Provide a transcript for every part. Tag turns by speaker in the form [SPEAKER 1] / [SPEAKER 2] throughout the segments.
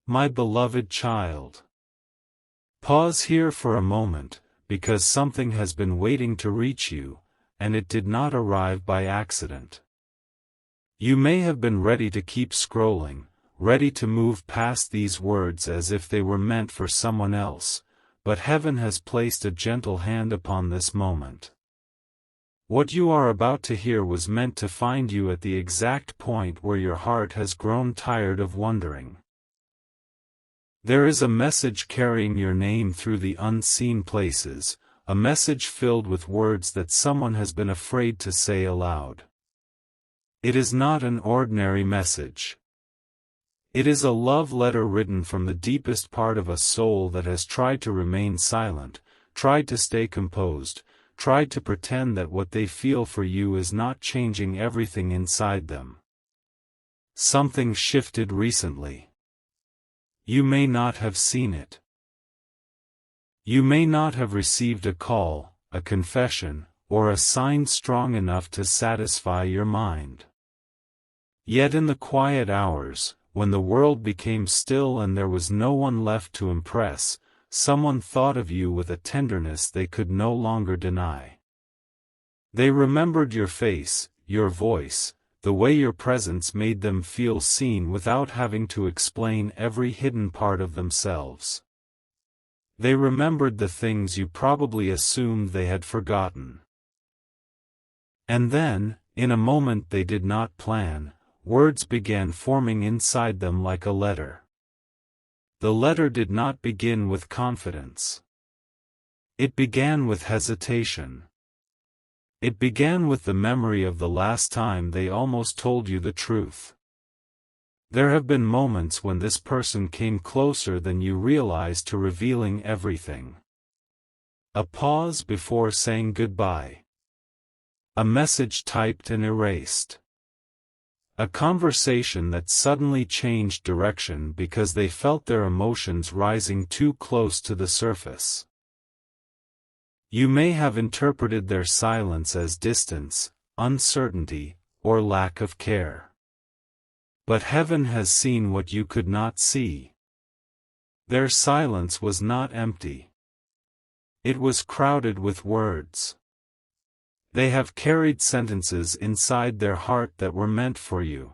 [SPEAKER 1] My beloved child. Pause here for a moment, because something has been waiting to reach you, and it did not arrive by accident. You may have been ready to keep scrolling, ready to move past these words as if they were meant for someone else, but heaven has placed a gentle hand upon this moment. What you are about to hear was meant to find you at the exact point where your heart has grown tired of wondering. There is a message carrying your name through the unseen places, a message filled with words that someone has been afraid to say aloud. It is not an ordinary message. It is a love letter written from the deepest part of a soul that has tried to remain silent, tried to stay composed, tried to pretend that what they feel for you is not changing everything inside them. Something shifted recently. You may not have seen it. You may not have received a call, a confession, or a sign strong enough to satisfy your mind. Yet in the quiet hours, when the world became still and there was no one left to impress, someone thought of you with a tenderness they could no longer deny. They remembered your face, your voice, the way your presence made them feel seen without having to explain every hidden part of themselves. They remembered the things you probably assumed they had forgotten. And then, in a moment they did not plan, words began forming inside them like a letter. The letter did not begin with confidence. It began with hesitation. It began with the memory of the last time they almost told you the truth. There have been moments when this person came closer than you realized to revealing everything. A pause before saying goodbye. A message typed and erased. A conversation that suddenly changed direction because they felt their emotions rising too close to the surface. You may have interpreted their silence as distance, uncertainty, or lack of care. But heaven has seen what you could not see. Their silence was not empty. It was crowded with words. They have carried sentences inside their heart that were meant for you.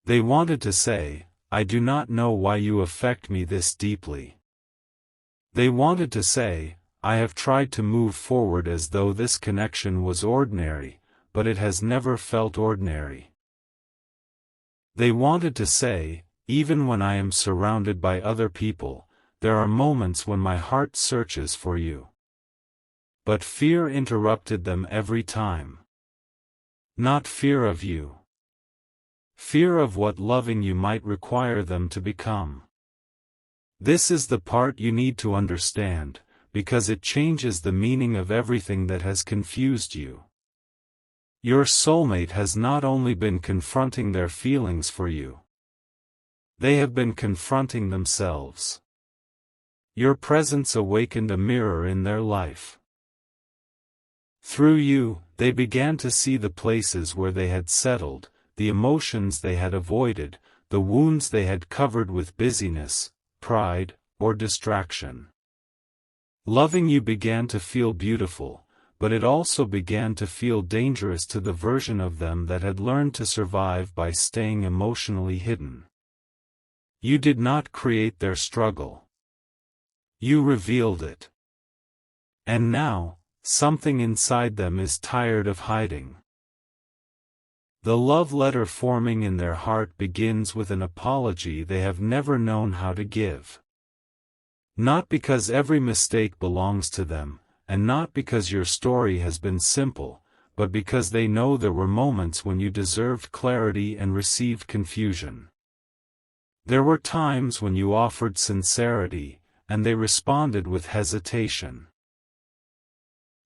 [SPEAKER 1] They wanted to say, "I do not know why you affect me this deeply." They wanted to say, "I have tried to move forward as though this connection was ordinary, but it has never felt ordinary." They wanted to say, "Even when I am surrounded by other people, there are moments when my heart searches for you." But fear interrupted them every time. Not fear of you. Fear of what loving you might require them to become. This is the part you need to understand, because it changes the meaning of everything that has confused you. Your soulmate has not only been confronting their feelings for you. They have been confronting themselves. Your presence awakened a mirror in their life. Through you, they began to see the places where they had settled, the emotions they had avoided, the wounds they had covered with busyness, pride, or distraction. Loving you began to feel beautiful, but it also began to feel dangerous to the version of them that had learned to survive by staying emotionally hidden. You did not create their struggle. You revealed it. And now, something inside them is tired of hiding. The love letter forming in their heart begins with an apology they have never known how to give. Not because every mistake belongs to them, and not because your story has been simple, but because they know there were moments when you deserved clarity and received confusion. There were times when you offered sincerity, and they responded with hesitation.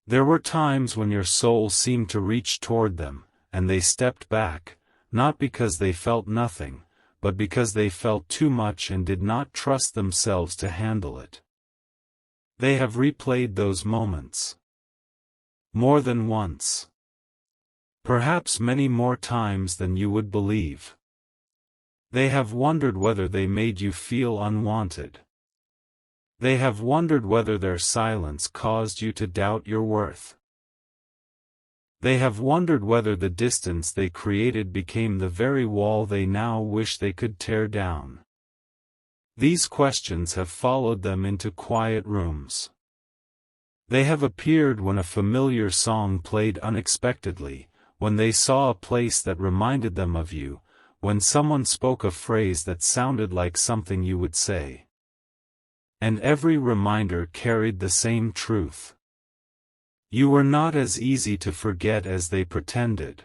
[SPEAKER 1] There were times when your soul seemed to reach toward them, and they stepped back, not because they felt nothing, but because they felt too much and did not trust themselves to handle it. They have replayed those moments. More than once. Perhaps many more times than you would believe. They have wondered whether they made you feel unwanted. They have wondered whether their silence caused you to doubt your worth. They have wondered whether the distance they created became the very wall they now wish they could tear down. These questions have followed them into quiet rooms. They have appeared when a familiar song played unexpectedly, when they saw a place that reminded them of you, when someone spoke a phrase that sounded like something you would say. And every reminder carried the same truth. You were not as easy to forget as they pretended.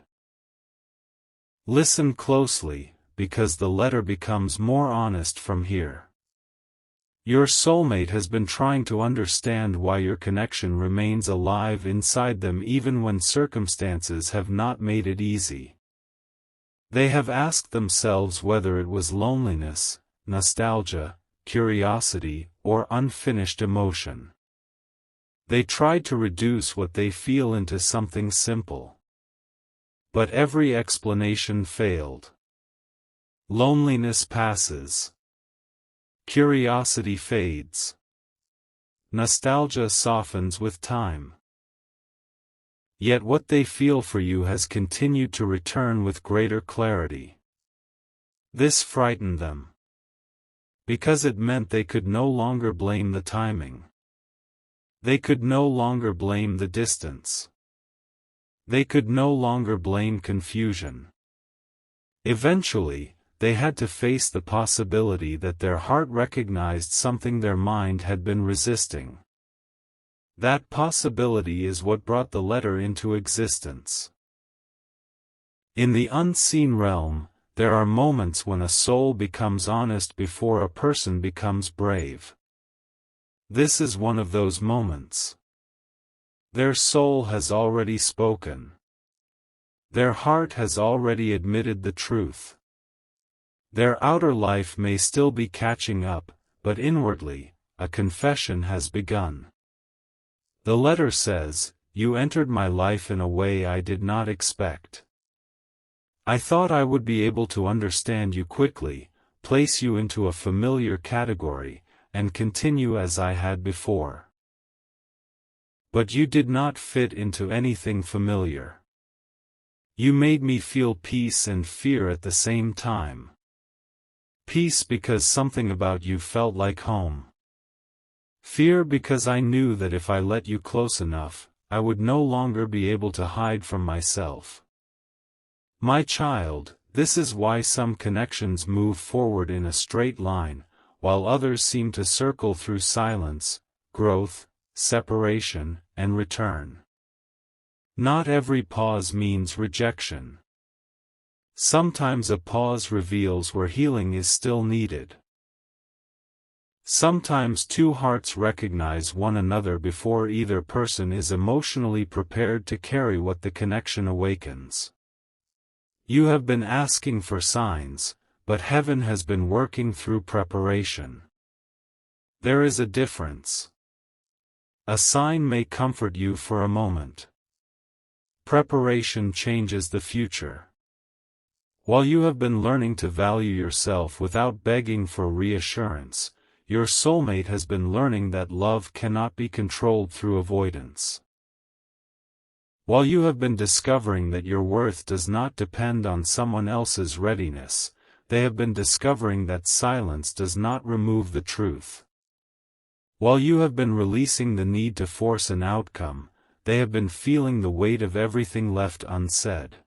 [SPEAKER 1] Listen closely, because the letter becomes more honest from here. Your soulmate has been trying to understand why your connection remains alive inside them even when circumstances have not made it easy. They have asked themselves whether it was loneliness, nostalgia, curiosity, or unfinished emotion. They tried to reduce what they feel into something simple. But every explanation failed. Loneliness passes. Curiosity fades. Nostalgia softens with time. Yet what they feel for you has continued to return with greater clarity. This frightened them. Because it meant they could no longer blame the timing. They could no longer blame the distance. They could no longer blame confusion. Eventually, they had to face the possibility that their heart recognized something their mind had been resisting. That possibility is what brought the letter into existence. In the unseen realm, there are moments when a soul becomes honest before a person becomes brave. This is one of those moments. Their soul has already spoken. Their heart has already admitted the truth. Their outer life may still be catching up, but inwardly, a confession has begun. The letter says, "You entered my life in a way I did not expect. I thought I would be able to understand you quickly, place you into a familiar category, and continue as I had before. But you did not fit into anything familiar. You made me feel peace and fear at the same time. Peace because something about you felt like home. Fear because I knew that if I let you close enough, I would no longer be able to hide from myself. My child, this is why some connections move forward in a straight line, while others seem to circle through silence, growth, separation, and return. Not every pause means rejection. Sometimes a pause reveals where healing is still needed. Sometimes two hearts recognize one another before either person is emotionally prepared to carry what the connection awakens. You have been asking for signs, but heaven has been working through preparation. There is a difference. A sign may comfort you for a moment. Preparation changes the future. While you have been learning to value yourself without begging for reassurance, your soulmate has been learning that love cannot be controlled through avoidance. While you have been discovering that your worth does not depend on someone else's readiness, they have been discovering that silence does not remove the truth. While you have been releasing the need to force an outcome, they have been feeling the weight of everything left unsaid.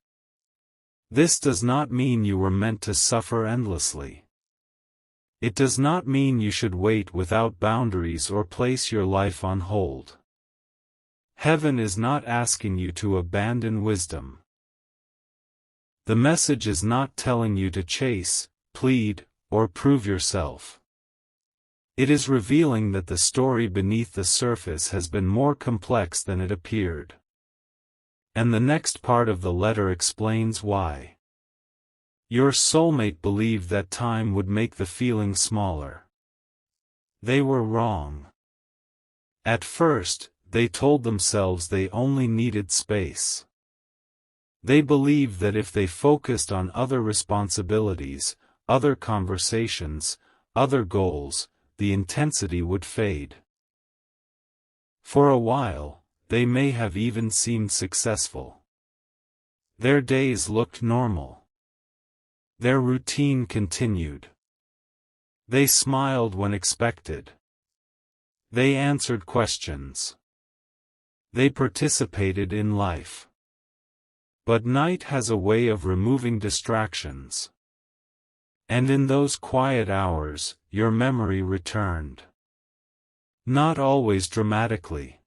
[SPEAKER 1] This does not mean you were meant to suffer endlessly. It does not mean you should wait without boundaries or place your life on hold. Heaven is not asking you to abandon wisdom. The message is not telling you to chase, plead, or prove yourself. It is revealing that the story beneath the surface has been more complex than it appeared. And the next part of the letter explains why. Your soulmate believed that time would make the feeling smaller. They were wrong. At first, they told themselves they only needed space. They believed that if they focused on other responsibilities, other conversations, other goals, the intensity would fade. For a while, they may have even seemed successful. Their days looked normal. Their routine continued. They smiled when expected. They answered questions. They participated in life. But night has a way of removing distractions. And in those quiet hours, your memory returned. Not always dramatically.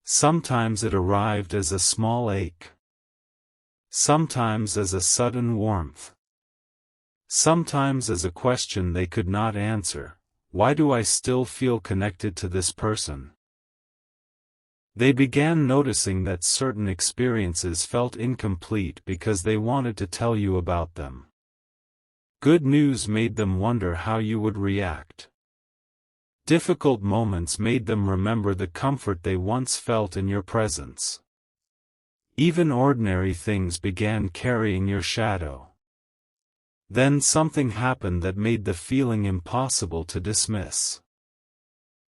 [SPEAKER 1] Sometimes it arrived as a small ache. Sometimes as a sudden warmth. Sometimes as a question they could not answer: why do I still feel connected to this person? They began noticing that certain experiences felt incomplete because they wanted to tell you about them. Good news made them wonder how you would react. Difficult moments made them remember the comfort they once felt in your presence. Even ordinary things began carrying your shadow. Then something happened that made the feeling impossible to dismiss.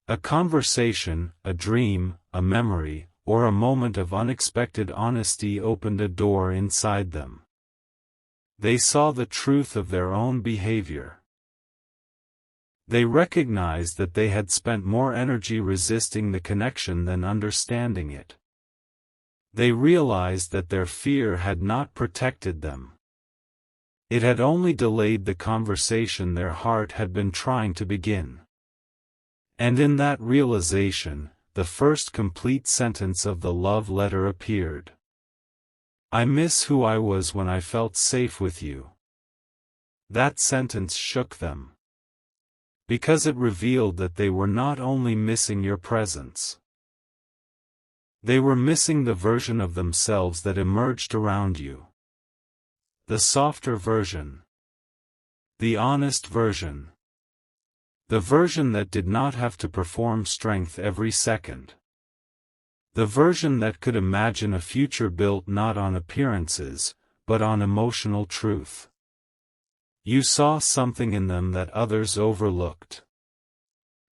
[SPEAKER 1] A conversation, a dream, a memory, or a moment of unexpected honesty opened a door inside them. They saw the truth of their own behavior. They recognized that they had spent more energy resisting the connection than understanding it. They realized that their fear had not protected them. It had only delayed the conversation their heart had been trying to begin. And in that realization, the first complete sentence of the love letter appeared. I miss who I was when I felt safe with you. That sentence shook them. Because it revealed that they were not only missing your presence. They were missing the version of themselves that emerged around you. The softer version. The honest version. The version that did not have to perform strength every second. The version that could imagine a future built not on appearances, but on emotional truth. You saw something in them that others overlooked.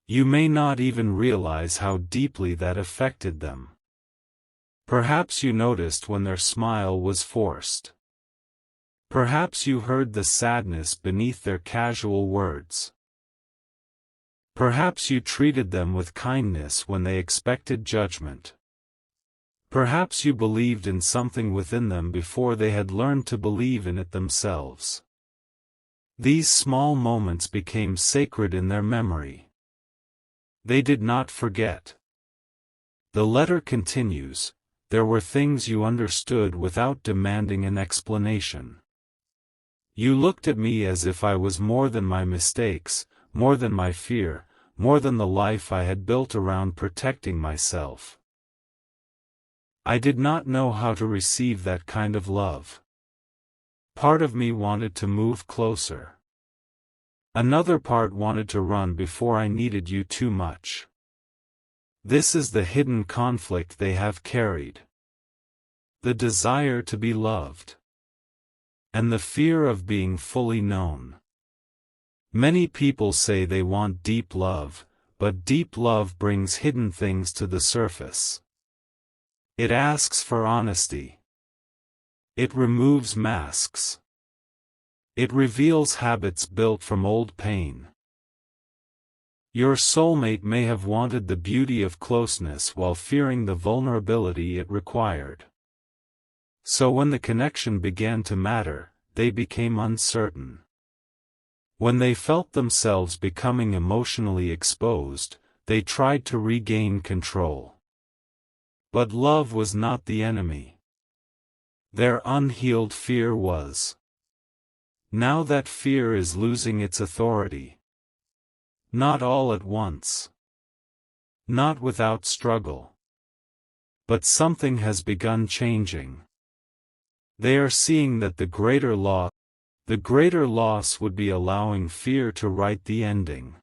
[SPEAKER 1] You may not even realize how deeply that affected them. Perhaps you noticed when their smile was forced. Perhaps you heard the sadness beneath their casual words. Perhaps you treated them with kindness when they expected judgment. Perhaps you believed in something within them before they had learned to believe in it themselves. These small moments became sacred in their memory. They did not forget. The letter continues, there were things you understood without demanding an explanation. You looked at me as if I was more than my mistakes, more than my fear, more than the life I had built around protecting myself. I did not know how to receive that kind of love. Part of me wanted to move closer. Another part wanted to run before I needed you too much. This is the hidden conflict they have carried. The desire to be loved. And the fear of being fully known. Many people say they want deep love, but deep love brings hidden things to the surface. It asks for honesty. It removes masks. It reveals habits built from old pain. Your soulmate may have wanted the beauty of closeness while fearing the vulnerability it required. So when the connection began to matter, they became uncertain. When they felt themselves becoming emotionally exposed, they tried to regain control. But love was not the enemy. Their unhealed fear was. Now that fear is losing its authority. Not all at once. Not without struggle. But something has begun changing. They are seeing that the greater loss would be allowing fear to write the ending.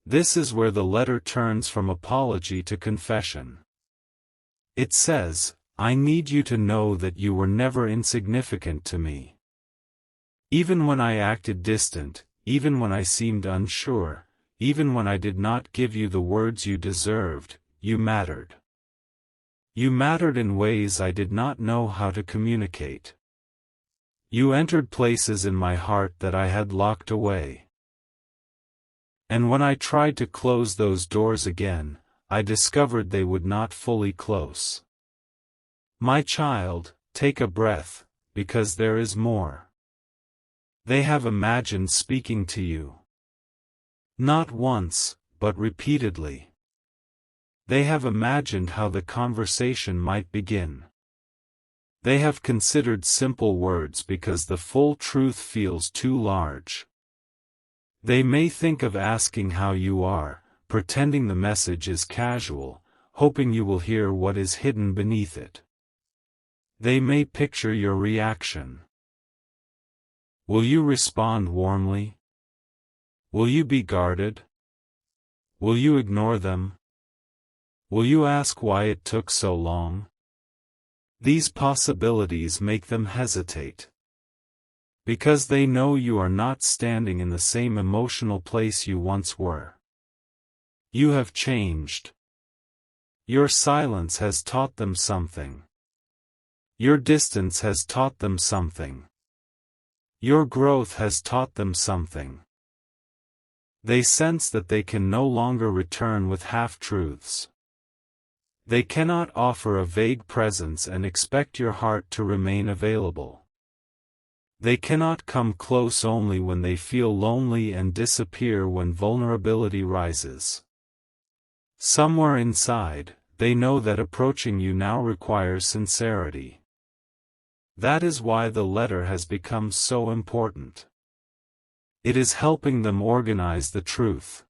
[SPEAKER 1] This is where the letter turns from apology to confession. It says, I need you to know that you were never insignificant to me. Even when I acted distant, even when I seemed unsure, even when I did not give you the words you deserved, you mattered. You mattered in ways I did not know how to communicate. You entered places in my heart that I had locked away. And when I tried to close those doors again, I discovered they would not fully close. My child, take a breath, because there is more. They have imagined speaking to you. Not once, but repeatedly. They have imagined how the conversation might begin. They have considered simple words because the full truth feels too large. They may think of asking how you are, pretending the message is casual, hoping you will hear what is hidden beneath it. They may picture your reaction. Will you respond warmly? Will you be guarded? Will you ignore them? Will you ask why it took so long? These possibilities make them hesitate. Because they know you are not standing in the same emotional place you once were. You have changed. Your silence has taught them something. Your distance has taught them something. Your growth has taught them something. They sense that they can no longer return with half-truths. They cannot offer a vague presence and expect your heart to remain available. They cannot come close only when they feel lonely and disappear when vulnerability rises. Somewhere inside, they know that approaching you now requires sincerity. That is why the letter has become so important. It is helping them organize the truth.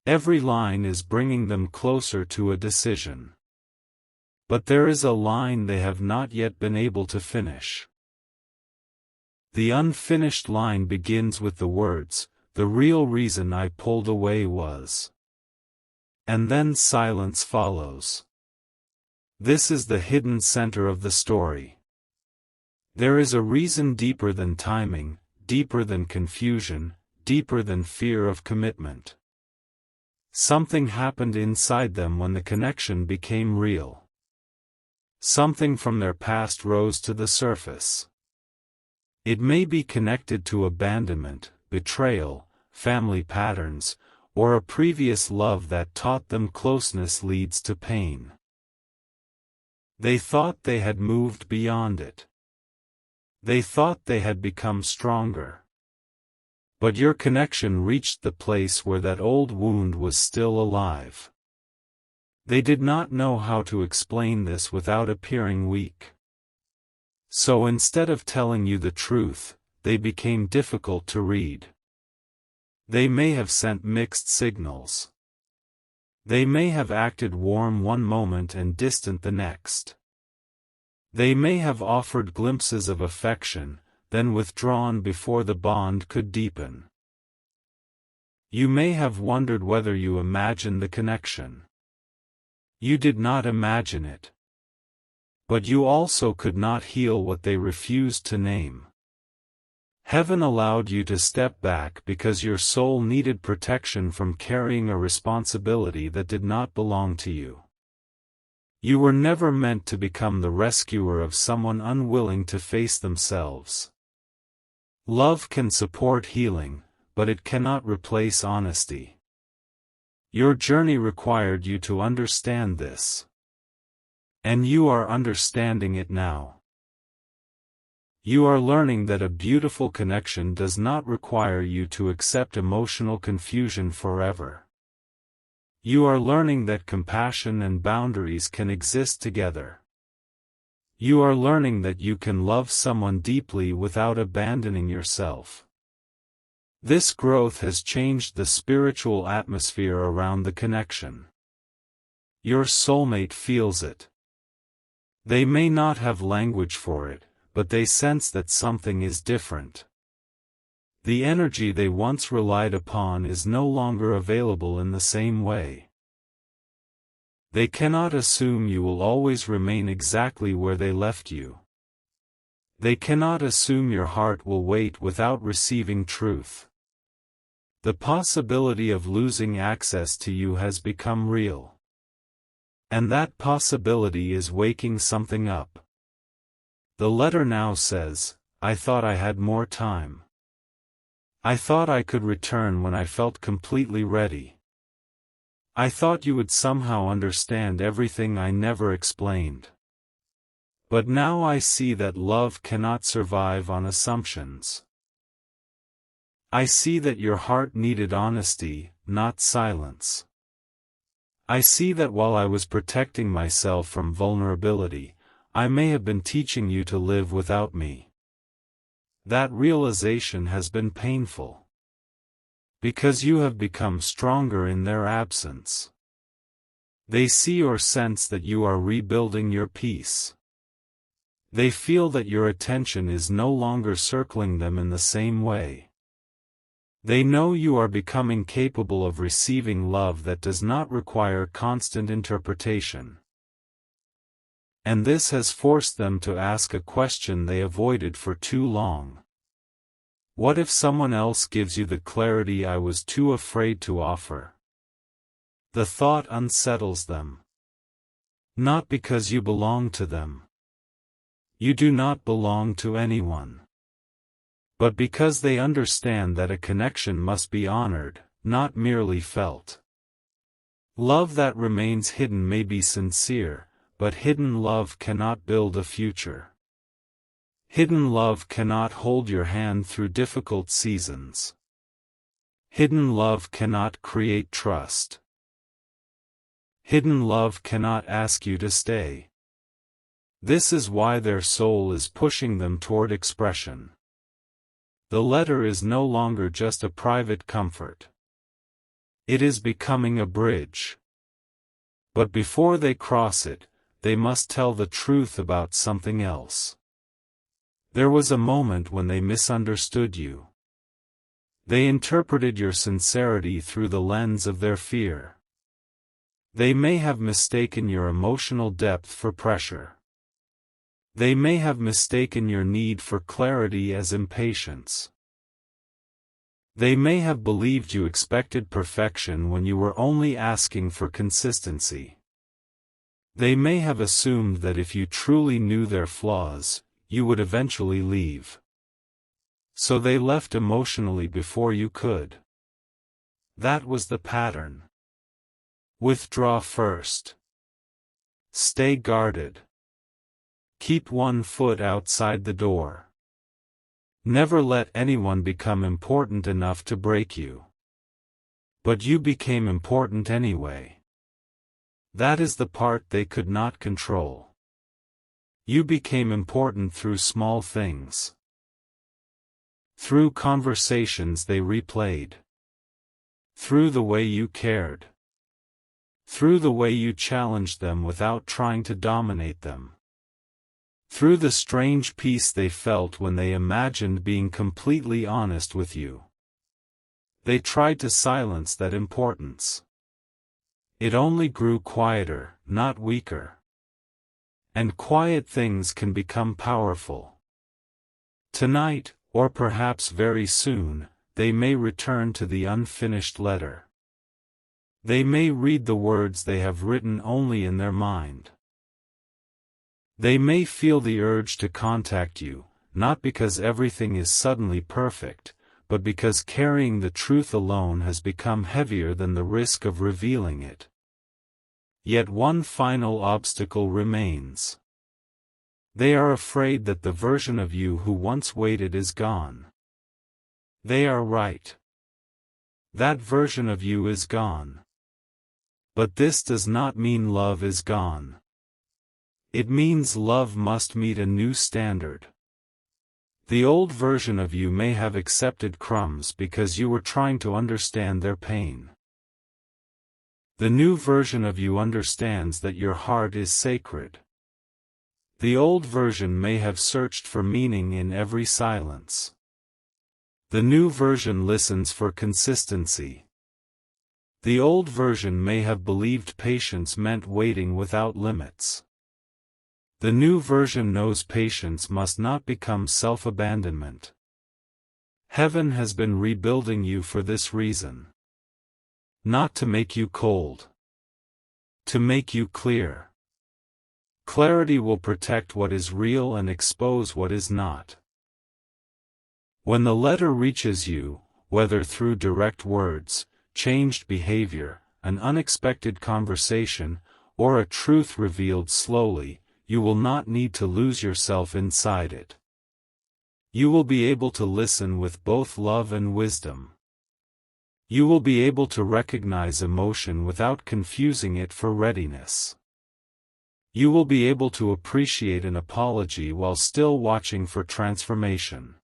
[SPEAKER 1] Every line is bringing them closer to a decision. But there is a line they have not yet been able to finish. The unfinished line begins with the words, "The real reason I pulled away was." And then silence follows. This is the hidden center of the story. There is a reason deeper than timing, deeper than confusion, deeper than fear of commitment. Something happened inside them when the connection became real. Something from their past rose to the surface. It may be connected to abandonment, betrayal, family patterns, or a previous love that taught them closeness leads to pain. They thought they had moved beyond it. They thought they had become stronger. But your connection reached the place where that old wound was still alive. They did not know how to explain this without appearing weak. So instead of telling you the truth, they became difficult to read. They may have sent mixed signals. They may have acted warm one moment and distant the next. They may have offered glimpses of affection, then withdrawn before the bond could deepen. You may have wondered whether you imagined the connection. You did not imagine it. But you also could not heal what they refused to name. Heaven allowed you to step back because your soul needed protection from carrying a responsibility that did not belong to you. You were never meant to become the rescuer of someone unwilling to face themselves. Love can support healing, but it cannot replace honesty. Your journey required you to understand this. And you are understanding it now. You are learning that a beautiful connection does not require you to accept emotional confusion forever. You are learning that compassion and boundaries can exist together. You are learning that you can love someone deeply without abandoning yourself. This growth has changed the spiritual atmosphere around the connection. Your soulmate feels it. They may not have language for it, but they sense that something is different. The energy they once relied upon is no longer available in the same way. They cannot assume you will always remain exactly where they left you. They cannot assume your heart will wait without receiving truth. The possibility of losing access to you has become real. And that possibility is waking something up. The letter now says, I thought I had more time. I thought I could return when I felt completely ready. I thought you would somehow understand everything I never explained. But now I see that love cannot survive on assumptions. I see that your heart needed honesty, not silence. I see that while I was protecting myself from vulnerability, I may have been teaching you to live without me. That realization has been painful. Because you have become stronger in their absence. They see or sense that you are rebuilding your peace. They feel that your attention is no longer circling them in the same way. They know you are becoming capable of receiving love that does not require constant interpretation. And this has forced them to ask a question they avoided for too long. What if someone else gives you the clarity I was too afraid to offer? The thought unsettles them. Not because you belong to them. You do not belong to anyone. But because they understand that a connection must be honored, not merely felt. Love that remains hidden may be sincere, but hidden love cannot build a future. Hidden love cannot hold your hand through difficult seasons. Hidden love cannot create trust. Hidden love cannot ask you to stay. This is why their soul is pushing them toward expression. The letter is no longer just a private comfort. It is becoming a bridge. But before they cross it, they must tell the truth about something else. There was a moment when they misunderstood you. They interpreted your sincerity through the lens of their fear. They may have mistaken your emotional depth for pressure. They may have mistaken your need for clarity as impatience. They may have believed you expected perfection when you were only asking for consistency. They may have assumed that if you truly knew their flaws, you would eventually leave. So they left emotionally before you could. That was the pattern. Withdraw first. Stay guarded. Keep one foot outside the door. Never let anyone become important enough to break you. But you became important anyway. That is the part they could not control. You became important through small things. Through conversations they replayed. Through the way you cared. Through the way you challenged them without trying to dominate them. Through the strange peace they felt when they imagined being completely honest with you. They tried to silence that importance. It only grew quieter, not weaker. And quiet things can become powerful. Tonight, or perhaps very soon, they may return to the unfinished letter. They may read the words they have written only in their mind. They may feel the urge to contact you, not because everything is suddenly perfect, but because carrying the truth alone has become heavier than the risk of revealing it. Yet one final obstacle remains. They are afraid that the version of you who once waited is gone. They are right. That version of you is gone. But this does not mean love is gone. It means love must meet a new standard. The old version of you may have accepted crumbs because you were trying to understand their pain. The new version of you understands that your heart is sacred. The old version may have searched for meaning in every silence. The new version listens for consistency. The old version may have believed patience meant waiting without limits. The new version knows patience must not become self-abandonment. Heaven has been rebuilding you for this reason. Not to make you cold. To make you clear. Clarity will protect what is real and expose what is not. When the letter reaches you, whether through direct words, changed behavior, an unexpected conversation, or a truth revealed slowly, you will not need to lose yourself inside it. You will be able to listen with both love and wisdom. You will be able to recognize emotion without confusing it for readiness. You will be able to appreciate an apology while still watching for transformation.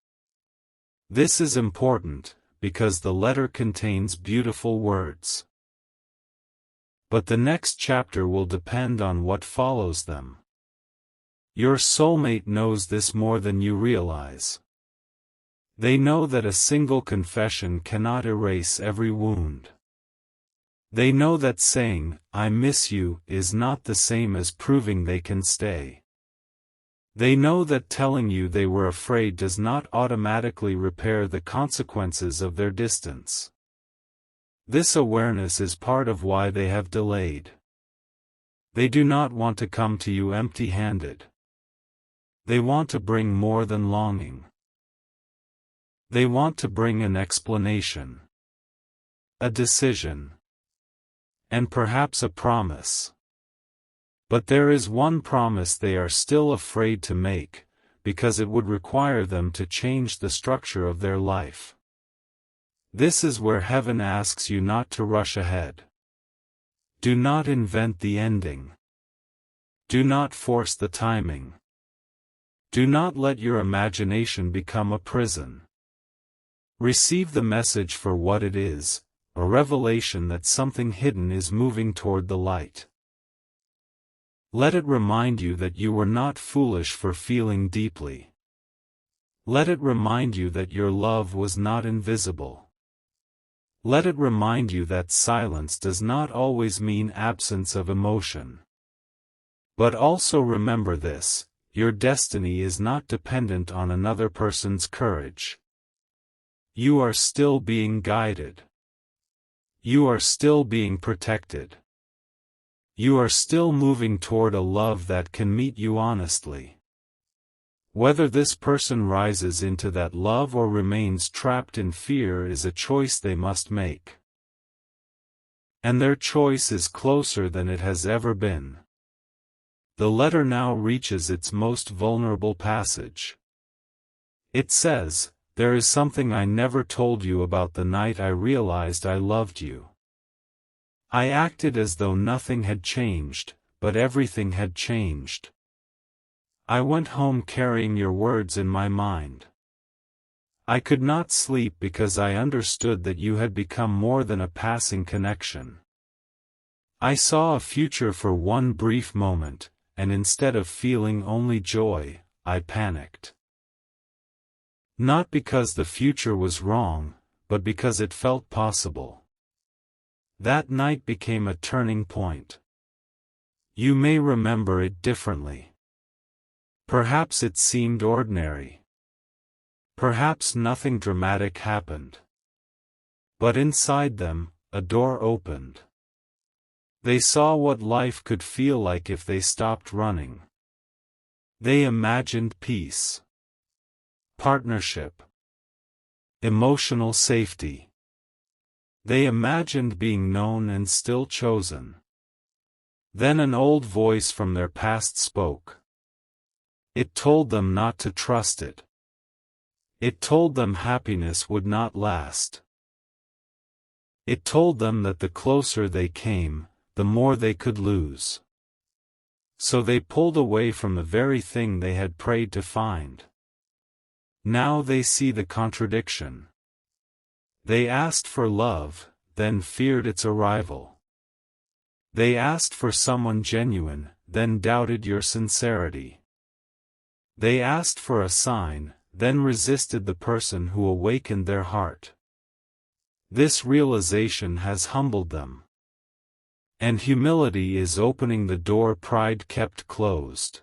[SPEAKER 1] This is important, because the letter contains beautiful words. But the next chapter will depend on what follows them. Your soulmate knows this more than you realize. They know that a single confession cannot erase every wound. They know that saying, "I miss you," is not the same as proving they can stay. They know that telling you they were afraid does not automatically repair the consequences of their distance. This awareness is part of why they have delayed. They do not want to come to you empty-handed. They want to bring more than longing. They want to bring an explanation, a decision, and perhaps a promise. But there is one promise they are still afraid to make, because it would require them to change the structure of their life. This is where heaven asks you not to rush ahead. Do not invent the ending. Do not force the timing. Do not let your imagination become a prison. Receive the message for what it is, a revelation that something hidden is moving toward the light. Let it remind you that you were not foolish for feeling deeply. Let it remind you that your love was not invisible. Let it remind you that silence does not always mean absence of emotion. But also remember this: your destiny is not dependent on another person's courage. You are still being guided. You are still being protected. You are still moving toward a love that can meet you honestly. Whether this person rises into that love or remains trapped in fear is a choice they must make. And their choice is closer than it has ever been. The letter now reaches its most vulnerable passage. It says, "There is something I never told you about the night I realized I loved you. I acted as though nothing had changed, but everything had changed. I went home carrying your words in my mind. I could not sleep because I understood that you had become more than a passing connection. I saw a future for one brief moment, and instead of feeling only joy, I panicked. Not because the future was wrong, but because it felt possible. That night became a turning point. You may remember it differently. Perhaps it seemed ordinary. Perhaps nothing dramatic happened. But inside them, a door opened. They saw what life could feel like if they stopped running. They imagined peace, partnership, emotional safety. They imagined being known and still chosen. Then an old voice from their past spoke. It told them not to trust it. It told them happiness would not last. It told them that the closer they came, the more they could lose. So they pulled away from the very thing they had prayed to find. Now they see the contradiction. They asked for love, then feared its arrival. They asked for someone genuine, then doubted your sincerity. They asked for a sign, then resisted the person who awakened their heart. This realization has humbled them. And humility is opening the door pride kept closed.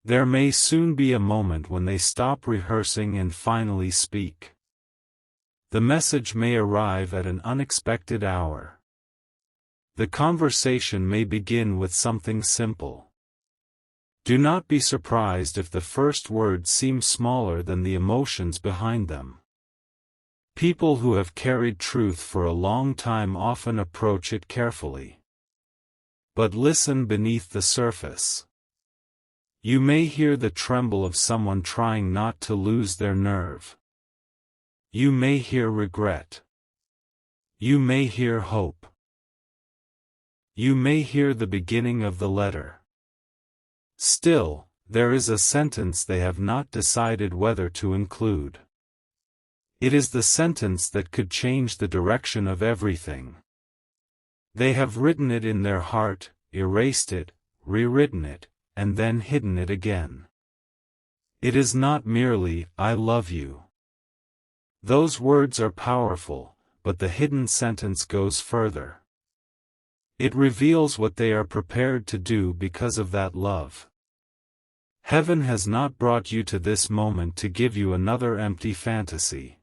[SPEAKER 1] There may soon be a moment when they stop rehearsing and finally speak. The message may arrive at an unexpected hour. The conversation may begin with something simple. Do not be surprised if the first words seem smaller than the emotions behind them. People who have carried truth for a long time often approach it carefully. But listen beneath the surface. You may hear the tremble of someone trying not to lose their nerve. You may hear regret. You may hear hope. You may hear the beginning of the letter. Still, there is a sentence they have not decided whether to include. It is the sentence that could change the direction of everything. They have written it in their heart, erased it, rewritten it, and then hidden it again. It is not merely, "I love you." Those words are powerful, but the hidden sentence goes further. It reveals what they are prepared to do because of that love. Heaven has not brought you to this moment to give you another empty fantasy.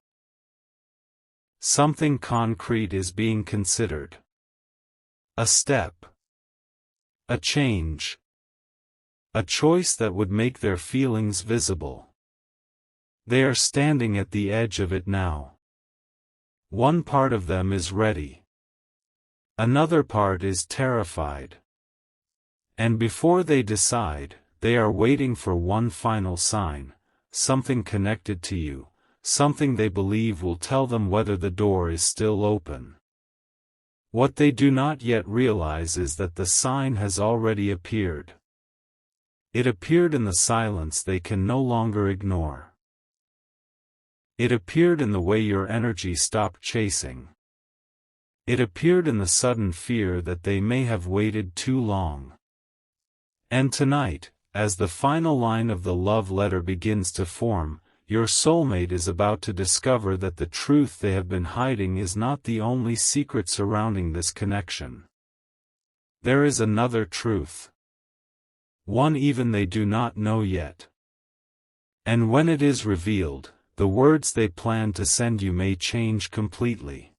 [SPEAKER 1] Something concrete is being considered. A step. A change. A choice that would make their feelings visible. They are standing at the edge of it now. One part of them is ready. Another part is terrified. And before they decide, they are waiting for one final sign, something connected to you, something they believe will tell them whether the door is still open. What they do not yet realize is that the sign has already appeared. It appeared in the silence they can no longer ignore. It appeared in the way your energy stopped chasing. It appeared in the sudden fear that they may have waited too long. And tonight, as the final line of the love letter begins to form, your soulmate is about to discover that the truth they have been hiding is not the only secret surrounding this connection. There is another truth. One even they do not know yet. And when it is revealed, the words they plan to send you may change completely.